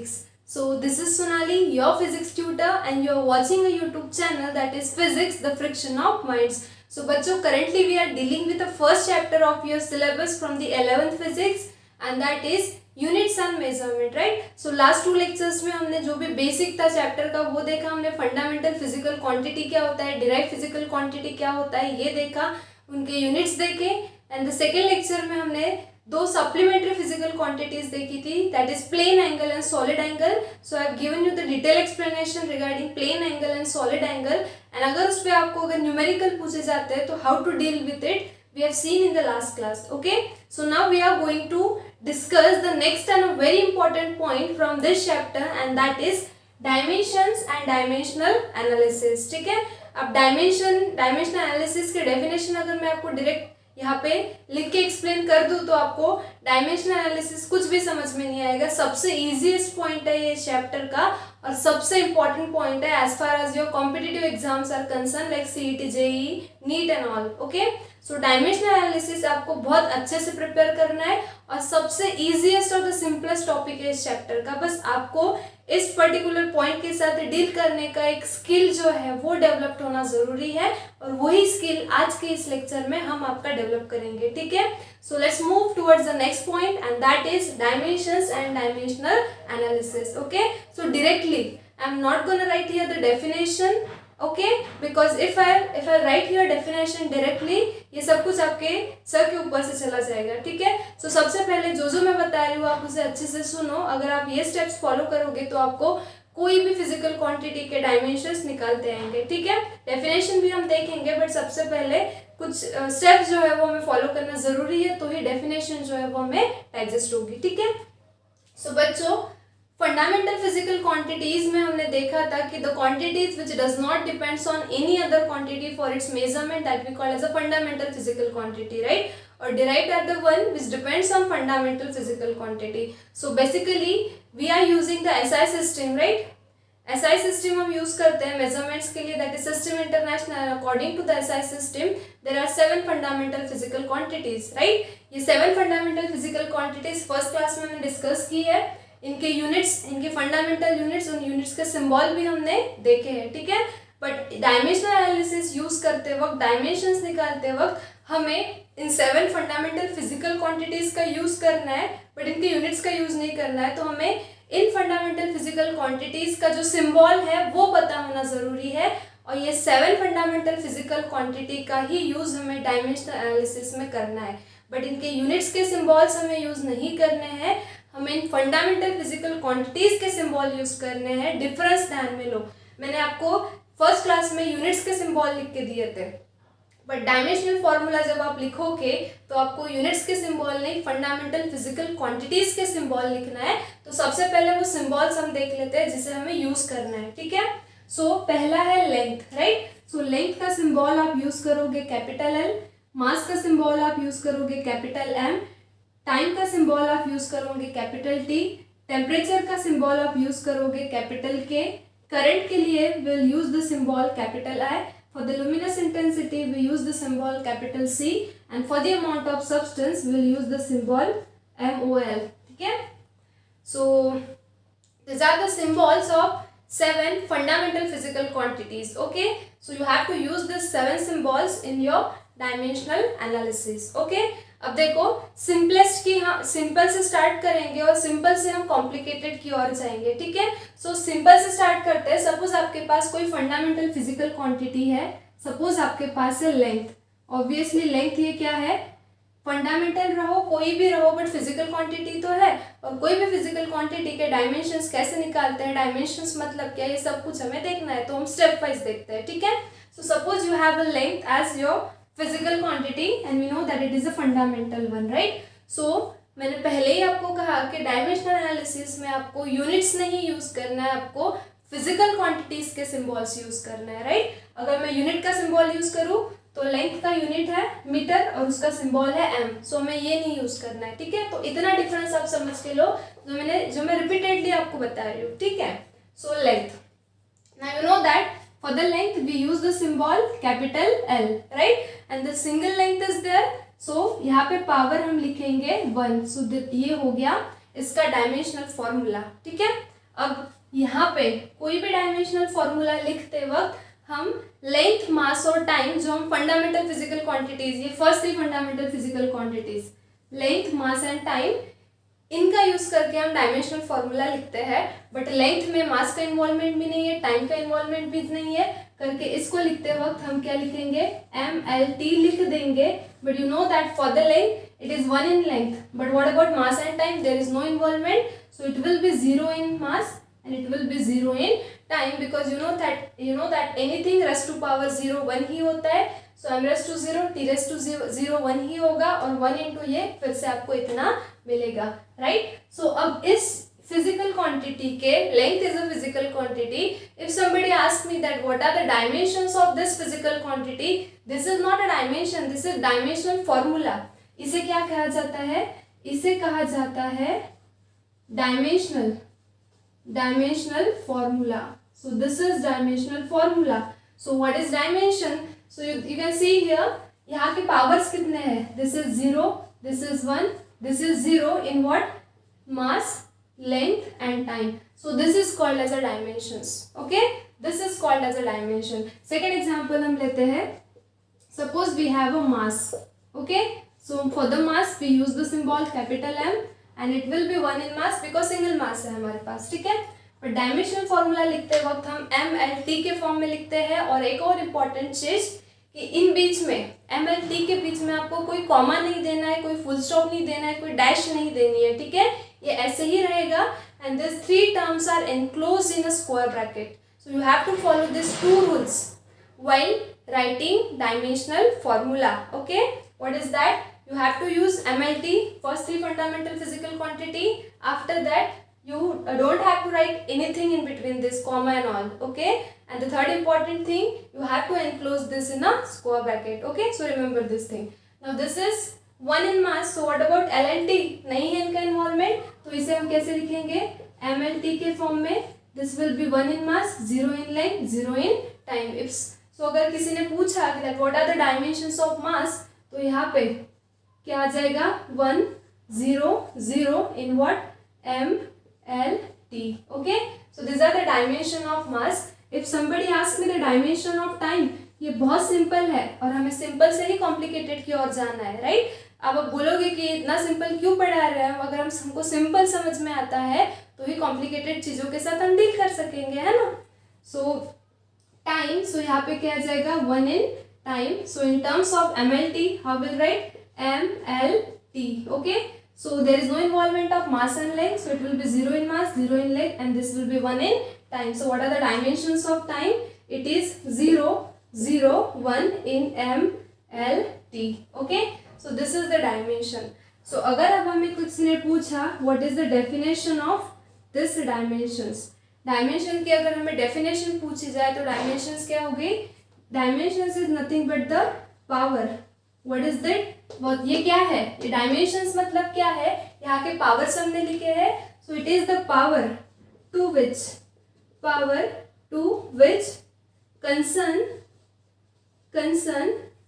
physics. So this is Sonali, your physics tutor, and you are watching a YouTube channel that is Physics, the Friction of Minds. So बच्चों, currently we are dealing with the first chapter of your syllabus from the 11th physics, and that is units and measurement, right. So last 2 lectures में हमने जो भी basic था chapter का वो देखा. हमने फंडामेंटल फिजिकल क्वांटिटी क्या होता है, डिराइव फिजिकल क्वांटिटी क्या होता है ये देखा, उनके यूनिट्स देखे. एंड द सेकेंड लेक्चर में हमने 2 सप्लीमेंट्री फिजिकल क्वांटिटीज देखी थी, that is plane angle and solid angle. So I have given you the detail explanation regarding plane angle and solid angle. And अगर उस पर आपको अगर न्यूमेरिकल पूछे जाते हैं तो how to deal with it we have seen in the last class. Okay, so now we are going to discuss the next and a very important point from this chapter, and that is dimensions and dimensional analysis. ठीक है, अब dimensional analysis के definition अगर मैं आपको direct यहाँ पे लिख के एक्सप्लेन कर दूँ तो आपको डायमेंशनल एनालिसिस कुछ भी समझ में नहीं आएगा. सबसे इजीएस्ट पॉइंट है ये चैप्टर का और सबसे इम्पॉर्टेंट पॉइंट है as far as your competitive exams are concern like CET, JEE, NEET and all. Okay, so dimensional analysis आपको बहुत अच्छे से प्रिपेयर करना है और सबसे इजीएस्ट और द सिंपलेस्ट टॉपिक है इस चैप्टर का. बस आपको इस पर्टिकुलर पॉइंट के साथ डील करने का एक स्किल जो है वो डेवलप्ड होना जरूरी है और वही स्किल आज के इस लेक्चर में हम आपका डेवलप करेंगे. ठीक है, so let's move towards the next point and that is dimensions and dimensional analysis. Okay, so directly I am not gonna right here the definition. Okay, because if I right here definition directly ये सब कुछ आपके sir के ऊपर से चला जाएगा. ठीक है, सो सबसे पहले जो मैं बता रही हूँ आप उसे अच्छे से सुनो. अगर आप ये स्टेप्स फॉलो करोगे तो आपको कोई भी फिजिकल क्वांटिटी के डायमेंशंस निकालते आएंगे. ठीक है, डेफिनेशन भी हम देखेंगे बट सबसे पहले कुछ स्टेप्स जो है वो हमें फॉलो करना जरूरी है तो ही डेफिनेशन जो है वो हमें डाइजेस्ट होगी. ठीक है, सो बच्चों फंडामेंटल फिजिकल क्वांटिटीज में हमने देखा था कि the quantities which does not depends on any other quantity for its measurement that we call as a fundamental physical quantity, right. और derived are the one which depends on fundamental physical quantity. So basically we are using the SI system, right. SI system हम use करते हैं measurements के लिए, that is system international. According to the SI system there are 7 fundamental physical quantities, right. ये 7 fundamental physical quantities first class में हमने discuss की है. इनके यूनिट्स, इनके फंडामेंटल यूनिट्स, उन यूनिट्स के सिंबल भी हमने देखे हैं. ठीक है, बट डायमेंशनल एनालिसिस यूज करते वक्त, डायमेंशंस निकालते वक्त हमें इन 7 फंडामेंटल फिजिकल क्वांटिटीज का यूज करना है बट इनके यूनिट्स का यूज नहीं करना है. तो हमें इन फंडामेंटल फिजिकल क्वांटिटीज का जो सिंबल है वो पता होना जरूरी है और ये 7 फंडामेंटल फिजिकल क्वांटिटी का ही यूज हमें डायमेंशनल एनालिसिस में करना है. बट इनके यूनिट्स के सिंबल्स हमें यूज नहीं करने हैं, हमें इन फंडामेंटल फिजिकल क्वांटिटीज के सिंबल यूज करने हैं. डिफरेंस ध्यान में लो, मैंने आपको फर्स्ट क्लास में यूनिट्स के सिंबल लिख के दिए थे बट डायमेंशनल फॉर्मूला जब आप लिखोगे तो आपको यूनिट्स के सिंबल नहीं फंडामेंटल फिजिकल क्वांटिटीज के सिंबल लिखना है. तो सबसे पहले वो सिंबल्स हम देख लेते हैं जिसे हमें यूज करना है. ठीक है, सो पहला है लेंथ, राइट. सो लेंथ का सिंबल आप यूज करोगे कैपिटल एल, मास का सिंबल आप यूज करोगे कैपिटल एम, टाइम का सिंबल आप यूज करोगे कैपिटल टी, टेम्परेचर का सिंबल आप यूज करोगे कैपिटल के, करंट के लिए will use the symbol capital I, for the luminous intensity we use the symbol capital C and for the amount of substance will use the symbol MOL. ठीक है, सो these are the symbols of 7 fundamental physical quantities. Okay, so you have to use these 7 symbols in your dimensional analysis. Okay, अब देखो simplest की हम simple से start करेंगे और simple से हम कॉम्प्लिकेटेड की ओर जाएंगे. ठीक है, सो सिंपल से स्टार्ट करते हैं. सपोज आपके पास कोई फंडामेंटल फिजिकल क्वांटिटी है, सपोज आपके पास है लेंथ. ऑब्वियसली लेंथ ये क्या है, फंडामेंटल रहो कोई भी रहो बट फिजिकल क्वांटिटी तो है. और कोई भी फिजिकल क्वांटिटी के डायमेंशंस कैसे निकालते हैं, डायमेंशंस मतलब क्या, ये सब कुछ हमें देखना है तो हम स्टेप वाइज देखते हैं. ठीक है, so suppose you have a length as your physical quantity and we know that it is a fundamental one, right. So मैंने पहले ही आपको कहा कि डायमेंशनल एनालिसिस में आपको यूनिट्स नहीं यूज करना है, आपको फिजिकल क्वांटिटीज के सिंबल्स यूज करना है, राइट. अगर मैं यूनिट का सिंबल यूज करूँ तो लेंथ का यूनिट है मीटर और उसका सिंबल है एम, सो मैं ये नहीं यूज करना है. ठीक है, तो इतना डिफरेंस आप समझ के लो जो मैं रिपीटेडली आपको बता रही हूँ. ठीक है, so length, now you know that for the length we use the symbol capital L, right, and the single length is there, so यहाँ पे पावर हम लिखेंगे 1. सो ये हो गया इसका डायमेंशनल फॉर्मूला. ठीक है, अब यहाँ पे कोई भी डायमेंशनल फॉर्मूला लिखते वक्त हम लेंथ, मास और टाइम, जो हम फंडामेंटल फिजिकल क्वांटिटीज, ये first 3 fundamental physical quantities length, mass and time, इनका यूज करके हम डायमेंशनल फॉर्मूला लिखते हैं। बट लेंथ में मास का इन्वॉल्वमेंट भी नहीं है, टाइम का इन्वॉल्वमेंट भी नहीं है करके इसको लिखते वक्त हम क्या लिखेंगे, MLT लिख देंगे। But you know that for the length it is 1 in length, but what about mass and time? There is no involvement, so it will be 0 in mass and it will be 0 in time, because you know that anything raised to power 0 1 ही होता है। so m raised to 0, t raised to 0 1 ही होगा, और 1 into ये फिर से आपको इतना मिलेगा, राइट। सो अब इस फिजिकल क्वांटिटी के, length is a physical quantity, if somebody ask me that what are the dimensions of this physical quantity, this is not a dimension, this is dimensional formula। इसे क्या कहा जाता है, इसे कहा जाता है dimensional formula। so this is dimensional formula। so what is dimension? so you can see here, यहाँ के पावर्स कितने हैं, this is 0, this is 1, this is 0 in what, mass, length and time। so this is called as a dimensions, okay, this is called as a dimension। second example हम लेते हैं, suppose we have a mass, okay, so for the mass we use the symbol capital M and it will be 1 in mass because single mass है हमारे पास, ठीक है। पर dimensional formula लिखते वक्त हम MLT के फॉर्म में लिखते हैं। और एक और इम्पॉर्टेंट चीज कि इन बीच में, MLT के बीच में आपको कोई कॉमा नहीं देना है, कोई फुल स्टॉप नहीं देना है, कोई डैश नहीं देनी है, ठीक है, ये ऐसे ही रहेगा। And this 3 terms are enclose in a square bracket. So you have to follow this 2 rules while writing dimensional formula, okay। what is that? you have to use MLT, first 3 fundamental physical quantity, after that you don't have to write anything in between this comma and all, okay। and the third important thing, you have to enclose this in a square bracket, okay। so remember this thing। now this is 1 in mass, so what about LNT? नहीं है इनका involvement, तो इसे हम कैसे लिखेंगे, MLT के form में, this will be 1 in mass, 0 in length, 0 in time। if so अगर किसी ने पूछा कि what are the dimensions of mass, तो यहाँ पे क्या आ जाएगा, 1 0 0 in what, MLT, okay। so these are the dimension of mass। if somebody asks me the dimension of time, ये बहुत सिंपल है और हमें सिंपल से ही कॉम्प्लिकेटेड की ओर जाना है, राइट। अब आप बोलोगे कि इतना सिंपल क्यों पढ़ा रहे हैं, अगर हमको सिंपल समझ में आता है तो ही कॉम्प्लिकेटेड चीज़ों के साथ हम डील कर सकेंगे, है ना। सो टाइम, सो यहाँ पे क्या आ जाएगा, 1 in time। So in terms of MLT how will write, MLT, okay। so there is no involvement of mass and length, so it will be 0 in mass, 0 in length, and this will be 1 in time। so what are the dimensions of time? it is 0 0 1 in MLT, okay। so this is the dimension। so अगर अब हमें कुछ ने पूछा what is the definition of this dimensions, dimension की अगर हमें definition पूछी जाए तो डायमेंशंस क्या हो गई, dimensions is nothing but the power. What is that, बहुत ये क्या है, ये डायमेंशंस मतलब क्या है, यहाँ के पावर्स हमने लिखे हैं। So it is the power to which concern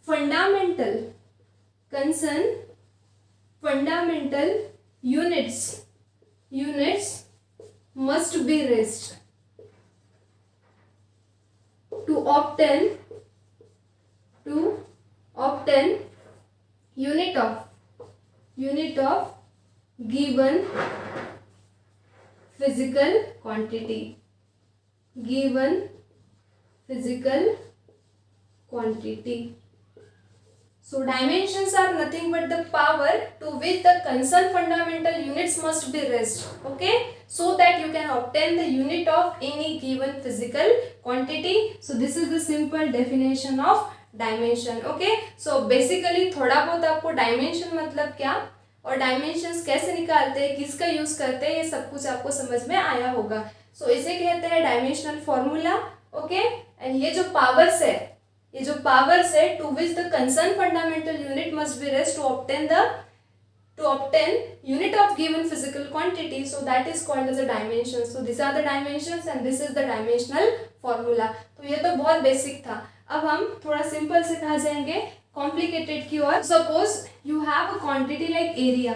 fundamental units must be raised to obtain unit of given physical quantity, So dimensions are nothing but the power to which the concerned fundamental units must be raised, okay, so that you can obtain the unit of any given physical quantity। so this is the simple definition of dimension, okay। so basically थोड़ा बहुत आपको dimension मतलब क्या और dimensions कैसे निकालते हैं, किसका यूज करते हैं, ये सब कुछ आपको समझ में आया होगा। so इसे कहते हैं dimensional formula, okay। and ये जो powers है to which the concern fundamental unit must be raised to obtain unit of given physical quantity, so that is called as a dimension। so these are the dimensions and this is the dimensional formula। तो ये तो बहुत basic था। अब हम थोड़ा simple से कहा जाएंगे कॉम्प्लिकेटेड की ओर। Suppose you have a quantity like area.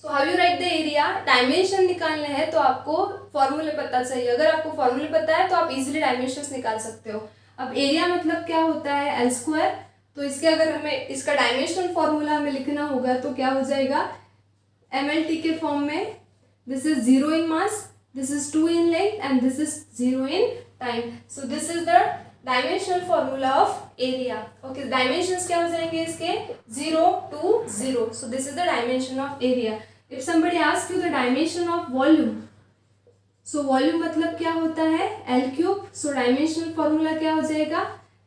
So how you write the area, dimension निकालने हैं तो आपको फॉर्मूले पता चाहिए। अगर आपको फॉर्मूले पता है तो आप इजीली डायमेंशंस निकाल सकते हो। अब एरिया मतलब क्या होता है, एल स्क्वायर। तो इसके अगर हमें इसका डायमेंशनल फॉर्मूला हमें लिखना होगा तो क्या हो जाएगा, MLT के फॉर्म में, this is 0 in mass, this is 2 in length and this is 0 in time. So this is the dimensional formula of area. Okay, dimensions क्या हो जाएंगे इसके, 0 to 0। So this is the dimension of area. If somebody ask you the dimension of volume, so volume मतलब क्या होता है, L cube. सो dimensional formula क्या हो जाएगा,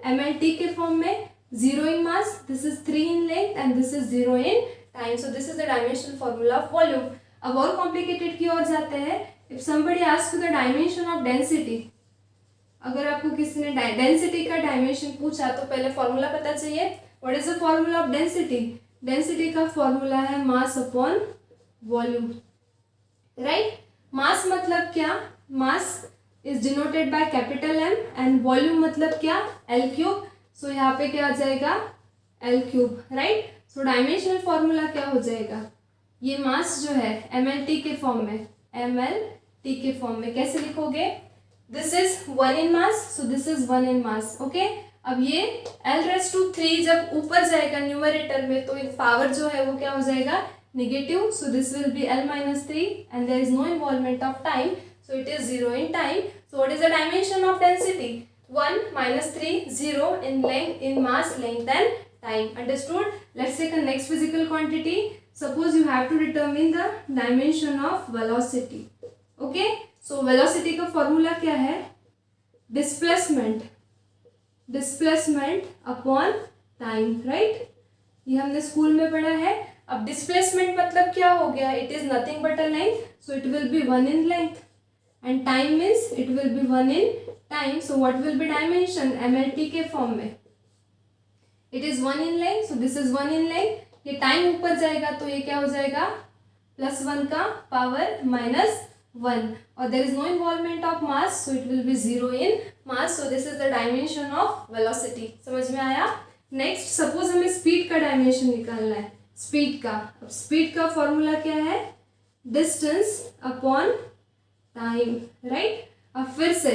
MLT के फॉर्म में, 0 in mass, this is 3 in length and this is 0 in time. So this is the dimensional formula of volume. अब और कॉम्प्लिकेटेड की ओर जाते हैं। If somebody asks you the dimension of density, अगर आपको किसी ने डेंसिटी का डायमेंशन पूछा तो पहले फॉर्मूला पता चाहिए। What is the formula of density, density का फॉर्मूला है मास अपॉन वॉल्यूम, राइट। मास मतलब क्या, mass is denoted by capital M and volume मतलब क्या, L क्यूब। सो यहाँ पे क्या आ जाएगा, L क्यूब, राइट। सो डायमेंशनल फॉर्मूला क्या हो जाएगा, ये मास जो है MLT के फॉर्म में, MLT के फॉर्म में कैसे लिखोगे, this is 1 in mass, so this is 1 in mass, okay. अब ये L⁻³ जब ऊपर जाएगा न्यूमरेटर में तो पावर जो है वो क्या हो जाएगा, negative. So this will be L-3 and there is no involvement of time, so it is 0 in time. So what is the dimension of density, 1 - 3, 0 in length, in mass, length and time. Understood? Let's take a next physical quantity. Suppose you have to determine the dimension of velocity. Okay? So velocity का formula क्या है, displacement upon time, right? ये हमने school में पढ़ा है। अब displacement मतलब क्या हो गया, it is nothing but a length, so it will be 1 in length. And time means it will be 1 in time. So what will be dimension, MLT के फॉर्म में, it is 1 in length, so this is 1 in length. ये time ऊपर जाएगा तो ये क्या हो जाएगा, +1 का पावर -1 और there is no involvement of mass, so it will be 0 in mass. So this is the dimension of velocity. समझ में आया। नेक्स्ट सपोज हमें स्पीड का डायमेंशन निकालना है, स्पीड का। अब स्पीड का फॉर्मूला क्या है, डिस्टेंस अपॉन टाइम, राइट। अब फिर से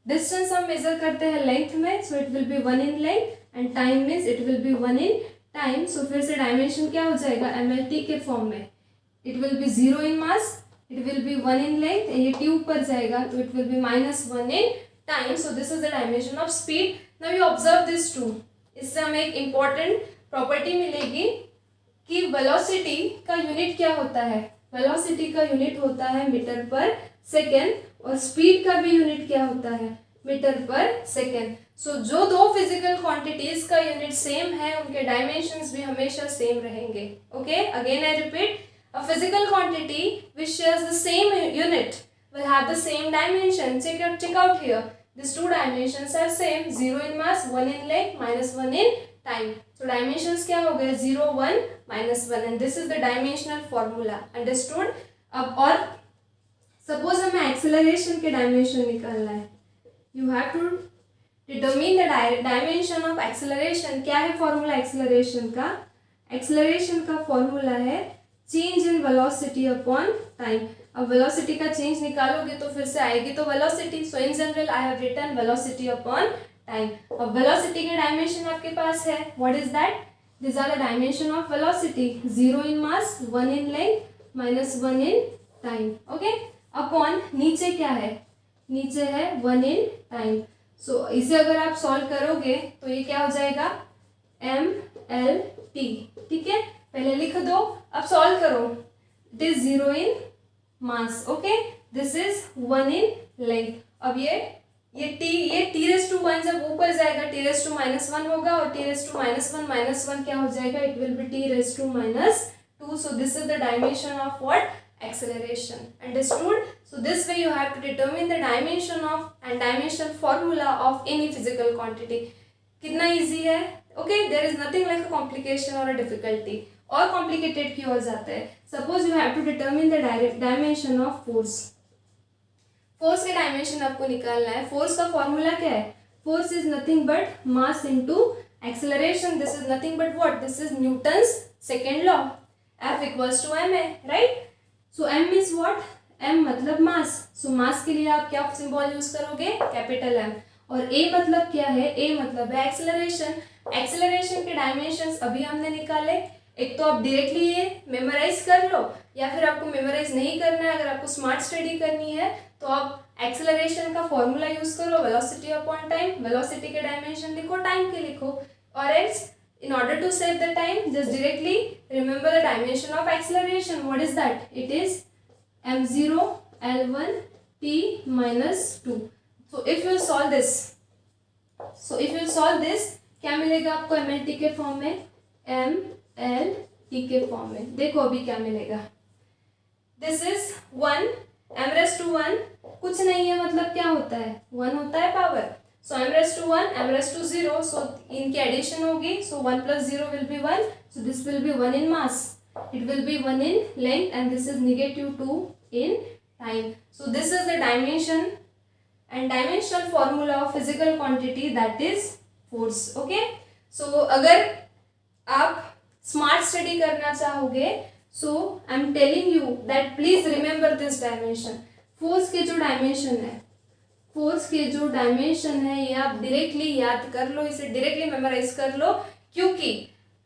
डिस्टेंस हम मेजर करते हैं लेंथ में, so it will be 1 in length and time means it will be 1 in time. So फिर से डायमेंशन क्या हो जाएगा, MLT के फॉर्म में, it will be 0 in mass, it will be 1 in length, ये T ऊपर जाएगा तो it will be -1 in time. So this is the dimension of speed. Now you observe this too, इससे हमें एक इम्पॉर्टेंट प्रॉपर्टी मिलेगी कि वेलोसिटी का यूनिट क्या होता है, वेलोसिटी का यूनिट होता है मीटर पर सेकेंड और स्पीड का भी यूनिट क्या होता है, मीटर पर सेकेंड। सो जो दो फिजिकल क्वांटिटीज का यूनिट सेम है उनके डायमेंशंस भी हमेशा सेम रहेंगे। Okay, again I repeat, a physical quantity which shares the same unit will have the same dimension. Check out here. These two dimensions are same. 0 in mass, 1 in length, -1 in time. So dimensions क्या हो गए, 0, 1, -1 and this is the dimensional formula. Understood? अब और suppose हमें acceleration के dimension निकालना है. You have to determine the dimension of acceleration. क्या है formula acceleration का? Acceleration का formula है change in velocity upon time. अब वेलोसिटी का चेंज निकालोगे तो फिर से आएगी तो velocity. So in general I have written velocity upon time. अब वेलोसिटी के डायमेंशन आपके पास है, what is that, this are the dimension of velocity, 0 in mass, 1 in length, -1 in time. Okay, upon नीचे क्या है, नीचे है 1 in time. सो इसे अगर आप सॉल्व करोगे तो ये क्या हो जाएगा, MLT. ठीक है, पहले लिख दो, अब सॉल्व करो। It is 0 in mass, okay, this is 1 in length. अब ये t⁻1 जब ऊपर जाएगा t⁻−1 होगा और t⁻−1 क्या हो जाएगा, it will be t⁻². So this is the dimension of what, acceleration. Understood? So this way you have to determine the dimension of and dimensional formula of any physical quantity. कितना easy है, okay, there is nothing like a complication or a difficulty. और complicated की ओर जाता है। Suppose you have to determine the dimension of force. Force के dimension आपको निकालना है। फोर्स का फॉर्मूला क्या है, force is nothing but mass into acceleration. This is nothing but what, this is Newton's second law. F equals to M है, राइट। So M means what, M मतलब मास, सो मास के लिए आप क्या सिंबल यूज करोगे, capital M. और ए मतलब क्या है, ए मतलब है एक्सेलरेशन। एक्सेलरेशन के डायमेंशंस अभी हमने निकाले, एक तो आप डायरेक्टली ये मेमोराइज कर लो, या फिर आपको मेमोराइज नहीं करना है, अगर आपको स्मार्ट स्टडी करनी है तो आप एक्सेलरेशन का फॉर्मूला यूज करो, वेलोसिटी अपॉन टाइम, वेलोसिटी के डायमेंशन लिखो, टाइम के लिखो, और else in order to save the time just directly remember the dimension of acceleration. What is that? It is m0 l1 t minus 2. So if you solve this, क्या मिलेगा आपको mlt के form में, mlt के form में, देखो अभी क्या मिलेगा। This is 1 m raised to 1 कुछ नहीं है, मतलब क्या होता है, 1 होता है power. So m raised to 1, m raised to 0, so इनकी एडिशन होगी, so 1 plus 0 will be 1, so this will be 1 in mass, it will be 1 in length, and this is negative 2 in time. So this is the dimension and dimensional formula of physical quantity, that is force. Okay, so अगर आप smart study करना चाहोगे, so I am telling you that please remember this dimension. Force के जो dimension है, force के जो dimension है ये आप डायरेक्टली याद कर लो, इसे डायरेक्टली मेमोराइज कर लो, क्योंकि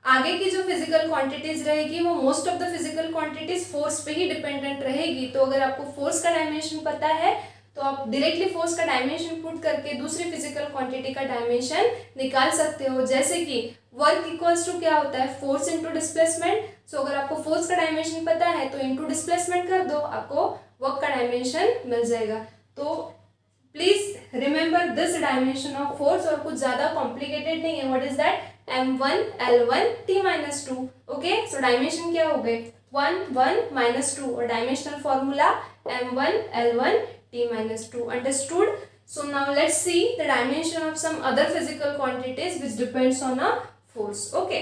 आगे की जो फिजिकल क्वांटिटीज रहेगी वो most of the physical quantities force पे ही डिपेंडेंट रहेगी। तो अगर आपको फोर्स का डायमेंशन पता है तो आप डायरेक्टली फोर्स का डायमेंशन पुट करके दूसरी फिजिकल क्वांटिटी का डायमेंशन निकाल सकते हो। जैसे कि वर्क इक्वल्स टू क्या होता है, फोर्स इंटू डिस्प्लेसमेंट। सो अगर आपको फोर्स का डायमेंशन पता है तो इंटू डिस्प्लेसमेंट कर दो, आपको वर्क का डायमेंशन मिल जाएगा। तो please remember this dimension of force, और कुछ ज्यादा कॉम्प्लिकेटेड नहीं है। What is that, m1 l1 t minus 2। Okay, so dimension क्या हो गए, 1 1 minus 2, और dimensional formula m1 l1 t minus 2। Understood. So now let's see the dimension of some other physical quantities which depends on a force. Okay.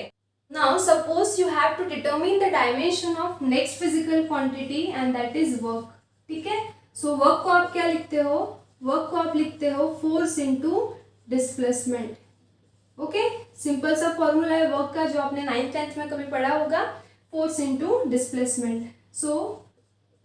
Now suppose you have to determine the dimension of next physical quantity and that is work. ठीक है, so work को आप क्या लिखते हो, work को आप लिखते हो force into displacement. Okay, simple सा फॉर्मूला है वर्क का जो आपने 9th 10th में कभी पढ़ा होगा, फोर्स इंटू डिस्प्लेसमेंट। सो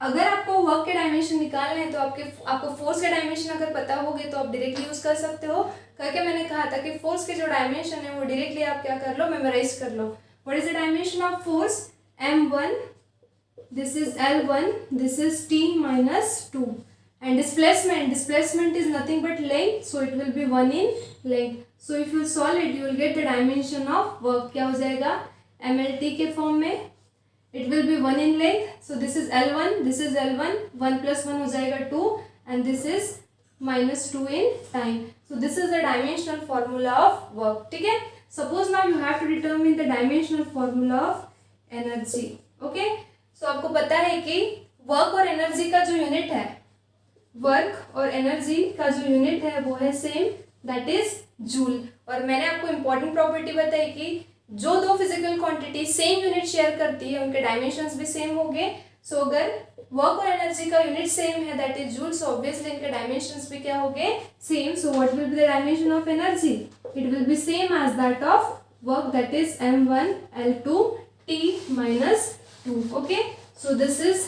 अगर आपको वर्क के डायमेंशन निकालने हैं तो आपको फोर्स के डायमेंशन अगर पता होगे तो आप डायरेक्टली यूज कर सकते हो। करके मैंने कहा था कि फोर्स के जो डायमेंशन है वो डायरेक्टली आप क्या कर लो, मेमोराइज कर लो। What is the dimension of force, m1, this is l1, this is t minus 2, and displacement is nothing but length, so it will be 1 in length. So if you solve it you will get the dimension of work, क्या हो जाएगा, mlt के form में, it will be 1 in length, so this is l1, this is l1, 1 plus 1 हो जाएगा 2, and this is minus 2 in time. So this is the dimensional formula of work. ठीक है, suppose now you have to determine the dimensional formula of energy. Okay, so आपको पता है कि work और energy का जो यूनिट है, वर्क और एनर्जी का जो यूनिट है वो है सेम, दैट इज जूल। और मैंने आपको इंपॉर्टेंट प्रॉपर्टी बताई कि जो दो physical quantity same unit share करती है उनके डायमेंशंस भी सेम होंगे। सो अगर वर्क और एनर्जी का यूनिट सेम है that is joule, so obviously इनके डायमेंशंस भी क्या होंगे, same. So what will be the dimension of energy, it will be same as that of work, that is m1 l2 t minus 2. Okay, so this is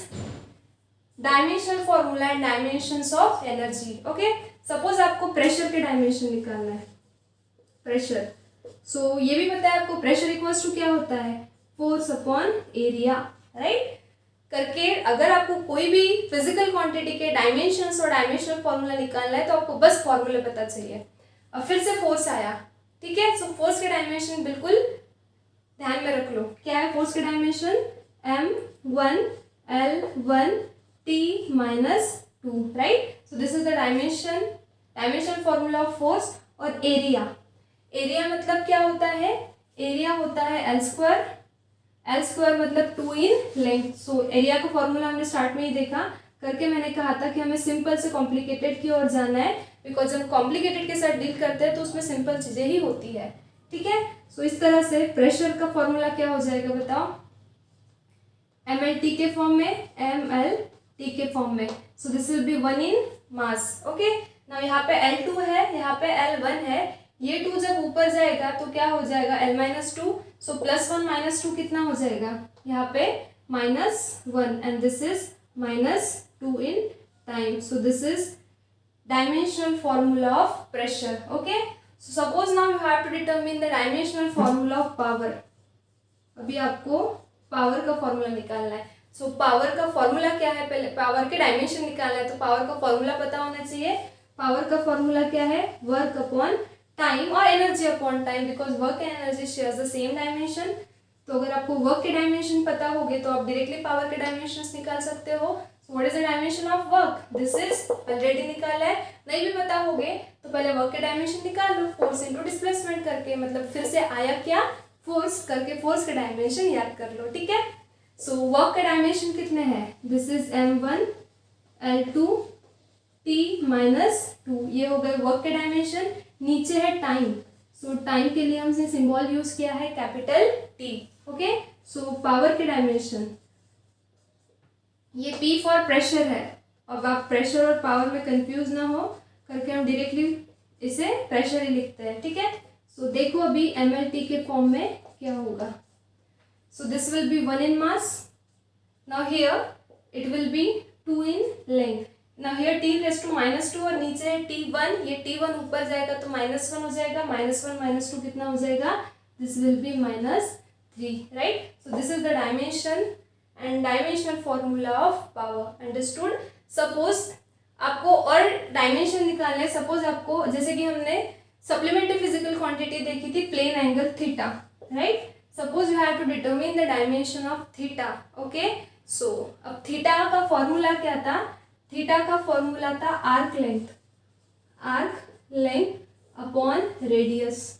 dimensional formula and dimensions of energy. Okay, suppose आपको pressure के dimension निकालना है, pressure. सो ये भी पता है आपको pressure equals to क्या होता है, फोर्स अपॉन एरिया, राइट। करके अगर आपको कोई भी फिजिकल क्वांटिटी के डायमेंशंस और डायमेंशनल फॉर्मूला निकालना है तो आपको बस फॉर्मूला पता चाहिए। अब फिर से फोर्स आया, ठीक है। सो फोर्स के डायमेंशन बिल्कुल ध्यान में रख लो, क्या है फोर्स के dimension, m1 l1 t minus 2, right. So this is the dimension formula of force. और एरिया, एरिया मतलब क्या होता है, एरिया होता है एल स्क्वायर मतलब 2 इन लेंथ। सो एरिया का फॉर्मूला हमने स्टार्ट में ही देखा, करके मैंने कहा था कि हमें सिंपल से कॉम्प्लिकेटेड की ओर जाना है, बिकॉज हम कॉम्प्लिकेटेड के साथ डील करते हैं तो उसमें सिंपल चीजें ही होती है, ठीक है। सो इस तरह से प्रेशर का फॉर्मूला क्या हो जाएगा बताओ, mlt के फॉर्म में, mlt के फॉर्म में। सो this will be 1 in mass. Okay, now यहाँ पे L2 है, यहाँ पे L1 है। ये 2 जब ऊपर जाएगा तो क्या हो जाएगा L-2, सो +1 -2 कितना हो जाएगा यहाँ पे -1 and this is -2 in time. So this is dimensional formula of pressure. Okay, so suppose now you have to determine the dimensional formula of power. अभी आपको पावर का फॉर्मूला निकालना है. सो पावर का फॉर्मूला क्या है, पहले पावर के डायमेंशन निकालना है तो पावर का फॉर्मूला पता होना चाहिए. पावर का फॉर्मूला क्या है, वर्क अपॉन टाइम और energy upon time, because work and energy shares the same dimension. तो अगर आपको वर्क के डायमेंशन पता होंगे तो आप डायरेक्टली पावर के डायमेंशंस निकाल सकते हो. What is the dimension of work, this is already निकाला है. नहीं भी पता होगे तो पहले वर्क के डायमेंशन निकाल लो, फोर्स इनटू डिस्प्लेसमेंट करके, मतलब फिर से आया क्या, फोर्स करके फोर्स के डायमेंशन याद कर लो. ठीक है, सो वर्क के डायमेंशन कितने हैं, this is m1 l2 t -2, ये हो गए वर्क के डायमेंशन. नीचे है टाइम, सो टाइम के लिए हमने सिंबल यूज किया है capital T. Okay, so power के डायमेंशन, ये P फॉर प्रेशर है. अब आप प्रेशर और पावर में कंफ्यूज ना हो करके हम डायरेक्टली इसे प्रेशर ही लिखते हैं. ठीक है, सो देखो अभी mLT के फॉर्म में क्या होगा. सो this will be 1 in mass. Now here it will B 2 in length. Now here T⁻² और नीचे है T1, ये T1 ऊपर जाएगा तो -1 हो जाएगा, -1 -2 कितना हो जाएगा, this will B -3. Right, so this is the dimension and dimensional formula of power. Understood. Suppose आपको और डायमेंशन निकालना है. सपोज आपको, जैसे कि हमने सप्लीमेंट्री फिजिकल क्वांटिटी देखी थी, plane angle theta. Right, suppose you have to determine the dimension of theta. Okay, so अब थीटा का फॉर्मूला क्या था, थीटा का फॉर्मूला था arc length upon radius.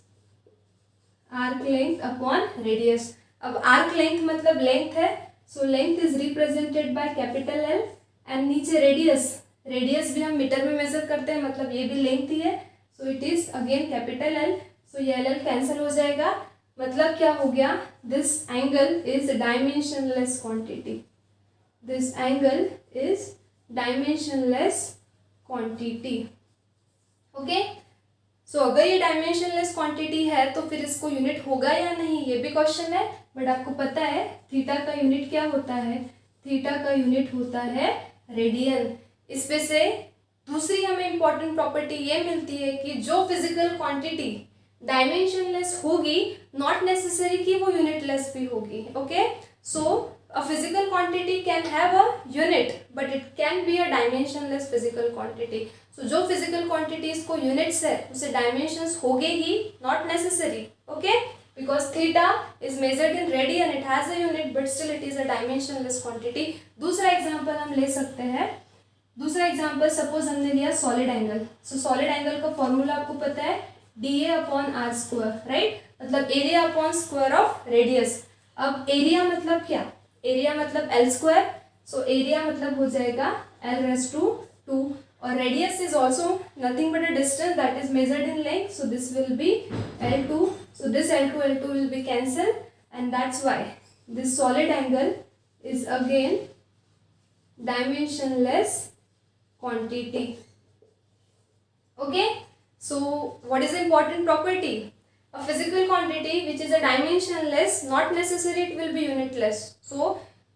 Arc length upon radius. अब आर्क लेंथ मतलब लेंथ है, so length is represented by capital L and नीचे रेडियस भी हम मीटर में मेजर करते हैं, मतलब ये भी लेंथ ही है, so it is again capital L. So ये L कैंसिल हो जाएगा, मतलब क्या हो गया, this angle is dimensionless quantity. This angle is dimensionless quantity. Okay, so अगर ये डायमेंशनलेस क्वांटिटी है तो फिर इसको यूनिट होगा या नहीं, ये भी क्वेश्चन है. बट आपको पता है थीटा का यूनिट क्या होता है, थीटा का यूनिट होता है रेडियन. इसमें से दूसरी हमें इंपॉर्टेंट प्रॉपर्टी ये मिलती है कि जो फिजिकल क्वांटिटी डायमेंशनलेस होगी, नॉट नेसेसरी कि वो यूनिटलेस भी होगी. Okay, so a physical quantity can have a unit but it can be a dimensionless physical quantity. so जो physical quantities को units है उसे dimensions होगे ही, not necessary. okay, because theta is measured in radian, it has a unit but still it is a dimensionless quantity. दूसरा example हम ले सकते हैं. दूसरा एग्जांपल सपोज हमने लिया सॉलिड एंगल. सो सॉलिड एंगल का फॉर्मूला आपको पता है dA/r². राइट, मतलब area upon square of radius. अब एरिया मतलब क्या, एरिया मतलब L², सो एरिया मतलब हो जाएगा L⁻², और radius is also nothing but a distance that is measured in length, so this will B L2. So this L2 will be cancel and that's why this solid angle is again dimensionless quantity. Okay, so what is the important property, a physical quantity which is a dimensionless, not necessary it will be unitless. so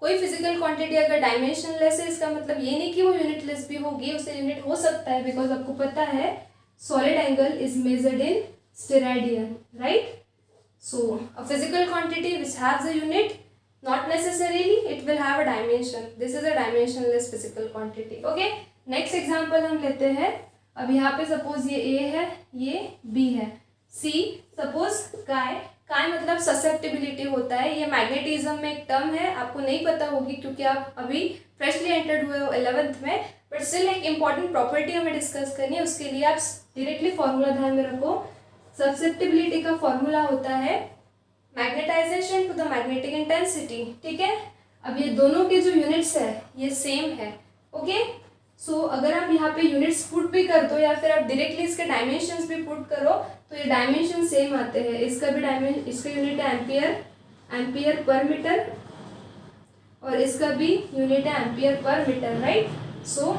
कोई physical quantity अगर dimensionless है, इसका मतलब ये नहीं कि वो unitless भी होगी, उसे unit हो सकता है, because आपको पता है solid angle is measured in steradian. right, so a physical quantity which has a unit, not necessarily it will have a dimension. this is a dimensionless physical quantity. okay, next example हम लेते हैं. अब यहाँ पे suppose ये A है, ये B है. C सपोज काय मतलब ससेप्टिबिलिटी होता है. ये मैग्नेटिज्म में एक टर्म है, आपको नहीं पता होगी क्योंकि आप अभी फ्रेशली एंटर्ड हुए हो 11th में, बट स्टिल एक इंपॉर्टेंट प्रॉपर्टी हमें डिस्कस करनी है. उसके लिए आप डायरेक्टली फॉर्मूला ध्यान में रखो. ससेप्टिबिलिटी का फॉर्मूला होता है magnetisation to the magnetic intensity. ठीक है, अब ये दोनों के जो यूनिट्स है ये सेम है. ओके, सो अगर आप यहाँ पे यूनिट्स पुट भी कर दो या फिर आप डायरेक्टली इसके डायमेंशंस भी पुट करो तो ये डायमेंशन सेम आते हैं. इसका भी इसका यूनिट है एम्पियर पर मीटर, और इसका भी यूनिट है एम्पियर पर मीटर. राइट, सो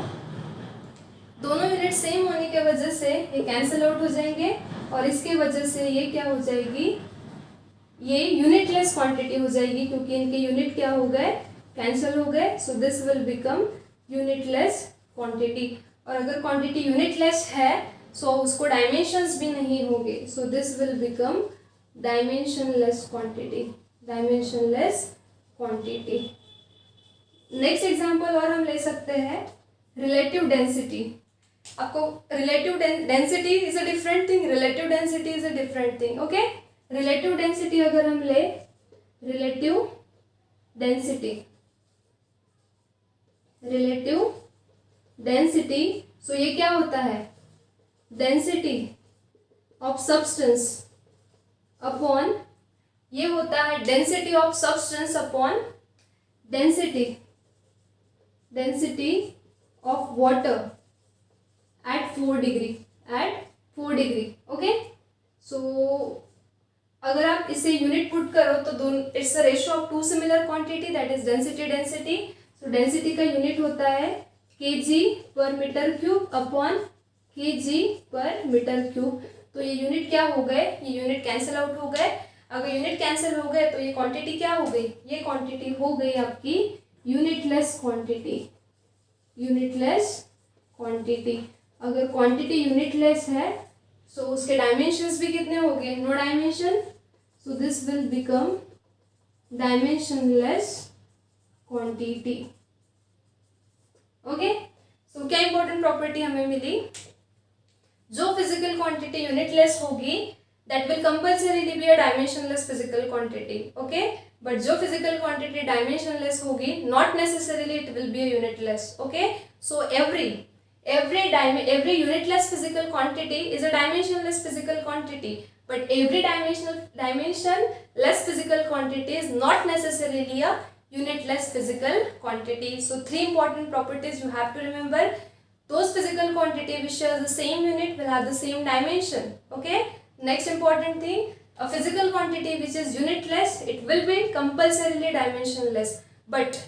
दोनों यूनिट सेम होने के वजह से ये कैंसिल आउट हो जाएंगे और इसके वजह से ये क्या हो जाएगी, ये यूनिटलेस क्वांटिटी हो जाएगी क्योंकि इनके यूनिट क्या हो गए, कैंसिल हो गए. सो this will become unitless quantity. और अगर क्वांटिटी यूनिटलेस है सो उसको डायमेंशंस भी नहीं होंगे. सो this will become dimensionless quantity. Dimensionless quantity. Next example और हम ले सकते हैं रिलेटिव डेंसिटी. आपको relative density is a different thing, relative density is a different thing. Okay, relative density अगर हम ले, रिलेटिव डेंसिटी, रिलेटिव डेंसिटी, सो ये क्या होता है, डेंसिटी ऑफ सब्सटेंस अपॉन, ये होता है density of substance upon density, density of water at 4 degree, at 4 degree. Okay, so अगर आप इसे यूनिट पुट करो तो दोनों, it's a ratio of two similar quantity, that is density density. So density का यूनिट होता है kg पर मीटर क्यूब अपॉन kg पर मीटर क्यूब. तो ये यूनिट क्या हो गए, ये यूनिट कैंसिल आउट हो गए. अगर यूनिट कैंसिल हो गए तो ये क्वांटिटी क्या हो गई, ये क्वांटिटी हो गई आपकी यूनिटलेस क्वांटिटी. Unitless quantity. अगर क्वांटिटी यूनिटलेस है सो उसके डायमेंशंस भी कितने हो गए, no dimension. So this will become dimensionless quantity. Okay, so क्या इंपॉर्टेंट प्रॉपर्टी हमें मिली, जो फिजिकल क्वांटिटी यूनिटलेस होगी that will compulsorily be a dimensionless physical quantity. Okay, but जो फिजिकल क्वांटिटी डायमेंशनलेस होगी not necessarily it will be a unitless. Okay, so every unitless physical quantity is a dimensionless physical quantity, but every dimensionless physical quantity is not necessarily a unitless physical quantity. So 3 important properties you have to remember. Those physical quantity which shares the same unit will have the same dimension. Okay, next important thing, a physical quantity which is unitless, it will be compulsorily dimensionless, but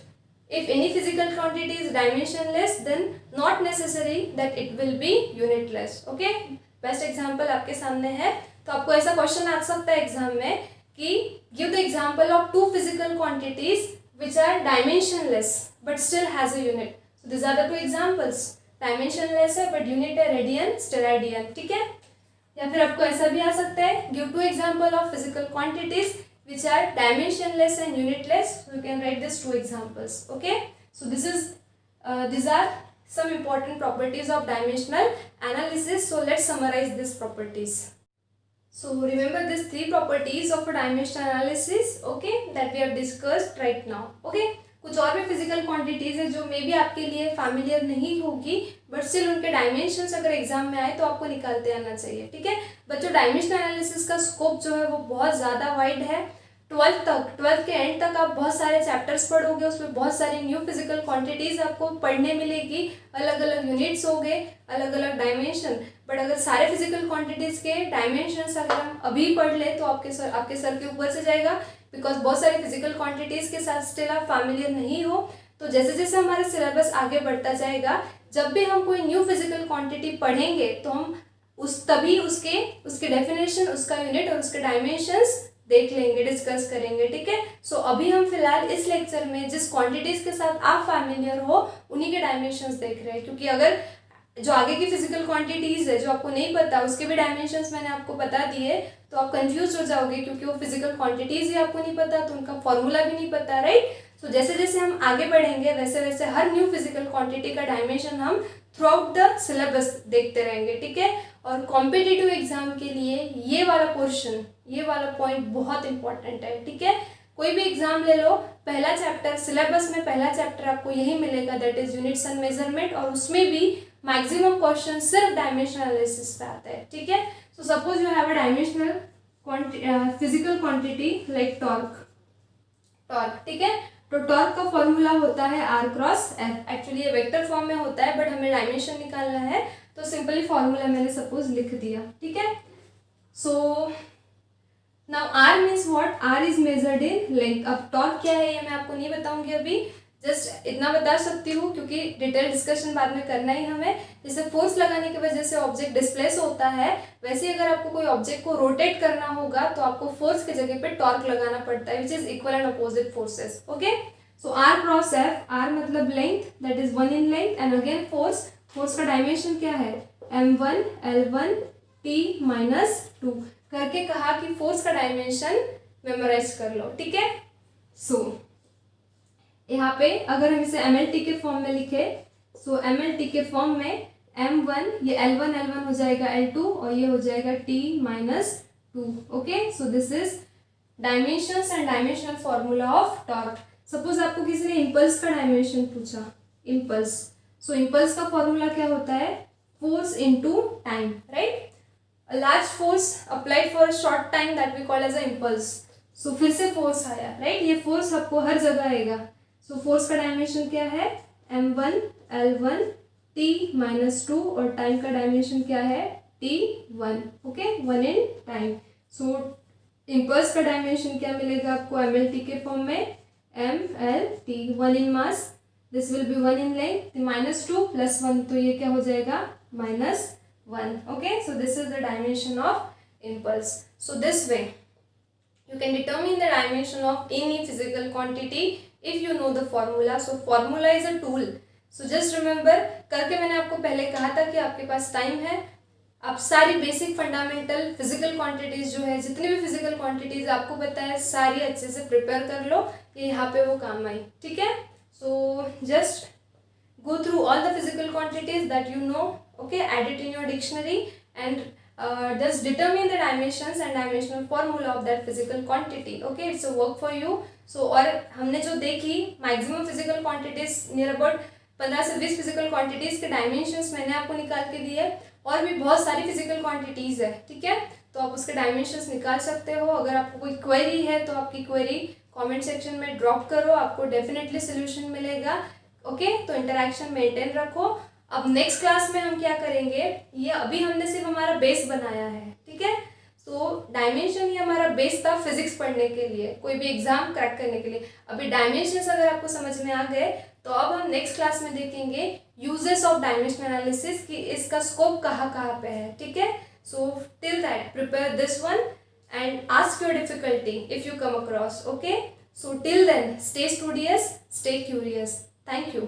if any physical quantity is dimensionless then not necessary that it will be unitless. Okay, best example आपके सामने है. तो आपको ऐसा question आ सकता है exam में कि give the example of two physical quantities which are dimensionless but still has a unit. So these are the two examples. dimensionless है but unit है रेडियन, स्टेराडियन. ठीक है, या फिर आपको ऐसा भी आ सकता है give two example of physical quantities which are dimensionless and unitless. So you can write these two examples. Okay, so these are some important properties of dimensional analysis. So let's summarize these properties. So remember these 3 properties of a dimensional analysis, okay, that we have discussed right now. Okay, कुछ और भी physical quantities है जो may be आपके लिए familiar नहीं होगी but still उनके डायमेंशंस अगर एग्जाम में आए तो आपको निकालते आना चाहिए. ठीक है बच्चों, डायमेंशनल एनालिसिस का स्कोप जो है वो बहुत ज़्यादा वाइड है. 12th के एंड तक आप बहुत सारे चैप्टर्स पढ़ोगे, उसमें बहुत सारी न्यू फिजिकल क्वांटिटीज आपको पढ़ने मिलेगी, अलग अलग यूनिट्स हो गए, अलग अलग डायमेंशन. बट अगर सारे फिजिकल क्वांटिटीज के डायमेंशंस अगर हम अभी पढ़ ले तो आपके सर के ऊपर से जाएगा, बिकॉज बहुत सारी फिजिकल क्वांटिटीज के साथ स्टिल आप फैमिलियर नहीं हो. तो जैसे जैसे हमारा सिलेबस आगे बढ़ता जाएगा, जब भी हम कोई न्यू फिजिकल क्वांटिटी पढ़ेंगे तो हम तभी उसके डेफिनेशन, उसका यूनिट और उसके डायमेंशंस देख लेंगे, डिस्कस करेंगे. ठीक है, सो अभी हम फिलहाल इस लेक्चर में जिस क्वांटिटीज के साथ आप फैमिलियर हो उन्हीं के डायमेंशंस देख रहे हैं, क्योंकि अगर जो आगे की फिजिकल क्वांटिटीज है जो आपको नहीं पता उसके भी डायमेंशंस मैंने आपको बता दिए तो आप कंफ्यूज हो जाओगे, क्योंकि वो फिजिकल क्वांटिटीज ही आपको नहीं पता तो उनका फॉर्मूला भी नहीं पता. राइट, सो जैसे जैसे हम आगे बढ़ेंगे वैसे वैसे हर न्यू फिजिकल क्वांटिटी का डायमेंशन हम थ्रू आउट द सिलेबस देखते रहेंगे. ठीक है, और कॉम्पिटिटिव एग्जाम के लिए ये वाला पोर्शन, ये वाला पॉइंट बहुत इंपॉर्टेंट है. ठीक है, कोई भी एग्जाम ले लो, पहला चैप्टर सिलेबस में पहला चैप्टर आपको यही मिलेगा, that is units and measurement, और उसमें भी मैक्सिमम क्वेश्चन सिर्फ डायमेंशनल एनालिसिस पे आता है. ठीक है, so suppose you have a dimensional physical quantity like torque. ठीक है, तो टॉर्क का फॉर्मूला होता है R क्रॉस F. एक्चुअली ये वेक्टर फॉर्म में होता है बट हमें डायमेंशन निकालना है तो सिंपली फॉर्मूला मैंने सपोज लिख दिया. ठीक है, so now R means what, R is measured in length. अब टॉर्क क्या है ये मैं आपको नहीं बताऊंगी अभी, जस्ट इतना बता सकती हूँ क्योंकि डिटेल डिस्कशन बाद में करना ही हमें। जैसे फोर्स लगाने की वजह से ऑब्जेक्ट डिस्प्लेस होता है, वैसे अगर आपको कोई ऑब्जेक्ट को रोटेट करना होगा तो आपको फोर्स की जगह पे टॉर्क लगाना पड़ता है, which is equal and opposite forces. Okay, so R cross F, R मतलब length, that is 1 in length, and again force, force का डायमेंशन क्या है m1 l1 t -2 करके कहा कि फोर्स का डायमेंशन मेमोराइज कर लो। ठीक है, सो यहाँ पे अगर हम इसे MLT के फॉर्म में लिखे, सो MLT के फॉर्म में m1 ये l1 हो जाएगा l2 और ये हो जाएगा t -2। Okay, so this is dimensions and dimensional formula of torque. Suppose आपको किसी ने इम्पल्स का डायमेंशन पूछा, इम्पल्स, सो इम्पल्स का फॉर्मूला क्या होता है, force into time, right. A large force applied for a short time that we call as a impulse. So फिर से फोर्स आया, राइट, ये फोर्स आपको हर जगह आएगा। सो फोर्स का डायमेंशन क्या है m1 l1 t -2 और टाइम का डायमेंशन क्या है t1। Okay, 1 in time. So impulse का डायमेंशन क्या मिलेगा आपको MLT के फॉर्म में mlt, 1 in mass, this will be 1 in length, -2 + 1 तो ये क्या हो जाएगा -1। Okay, so this is the dimension of impulse. So this way you can determine the dimension of any physical quantity if you know the formula. So formula is a tool. So just remember, करके मैंने आपको पहले कहा था कि आपके पास time है, आप सारी बेसिक फंडामेंटल फिजिकल क्वांटिटीज जो है, जितनी भी फिजिकल क्वांटिटीज आपको पता है सारी अच्छे से प्रिपेयर कर लो, ये यहाँ पे वो काम आई। ठीक है, so just go through all the physical quantities that you know, okay, add it in your dictionary and just determine the dimensions and dimensional formula of that physical quantity. Okay, it's a work for you. So और हमने जो देखी maximum physical quantities near about 15 से 20 physical quantities के dimensions मैंने आपको निकाल के दिए, और भी बहुत सारी physical quantities है। ठीक है, तो आप उसके dimensions निकाल सकते हो। अगर आपको कोई query है तो आपकी query comment section में drop करो, आपको definitely solution मिलेगा। ओके, तो इंटरेक्शन मेंटेन रखो। अब नेक्स्ट क्लास में हम क्या करेंगे, ये अभी हमने सिर्फ हमारा बेस बनाया है। ठीक है, सो डायमेंशन ही हमारा बेस था फिजिक्स पढ़ने के लिए, कोई भी एग्जाम क्रैक करने के लिए। अभी डायमेंशंस अगर आपको समझ में आ गए तो अब हम नेक्स्ट क्लास में देखेंगे यूजेस ऑफ डायमेंशन एनालिसिस, कि इसका स्कोप कहाँ कहाँ पे है। ठीक है, so till that prepare this one and ask your difficulty if you come across. Okay, so till then stay studious, stay curious. Thank you.